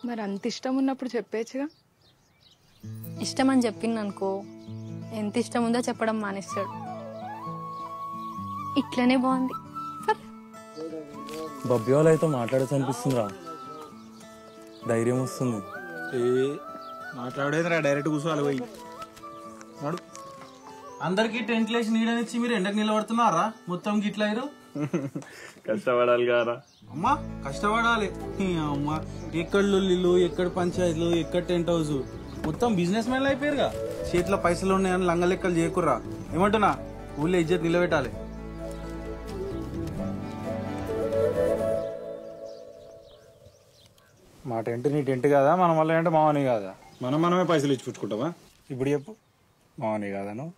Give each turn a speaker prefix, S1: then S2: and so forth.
S1: మరి అంత ఇష్టం ఉన్నప్పుడు చెప్పేచ్చుగా.
S2: ఇష్టం అని చెప్పింది అనుకో, ఎంత ఇష్టం ఉందో చెప్పడం మానేస్తాడు. ఇట్లనే బాగుంది.
S3: బబ్బీ వాళ్ళు అయితే మాట్లాడచ్చు అనిపిస్తుందిరా, ధైర్యం వస్తుంది.
S4: మాట్లాడేదిరా, డైరెక్ట్ కూర్చోవాలి పోయి.
S5: అందరికి టెంట్ లేసి నీడనిచ్చి మీరు ఎండకు నిలబడుతున్నారా? మొత్తం గిట్లా
S4: కష్టపడాలి కారా
S5: అమ్మా, కష్టపడాలి. అమ్మా, ఎక్కడ లొల్లిలు, ఎక్కడ పంచాయతీలు, ఎక్కడ టెంట్ హౌస్, మొత్తం బిజినెస్ మ్యాన్లు అయిపోయారుగా. చేతిలో పైసలు ఉన్నాయని లంగ లెక్కలు చేయకుర్రా. ఏమంటున్నా, ఊళ్ళో ఇజ్జత్ నిలబెట్టాలి.
S4: మా టెంట్ నీ టెంట్ కాదా, మన వల్ల అంటే మావని కాదా? మనమే పైసలు ఇచ్చి పుచ్చుకుంటావా? ఇప్పుడు చెప్పు, మావని కాదా నువ్వు?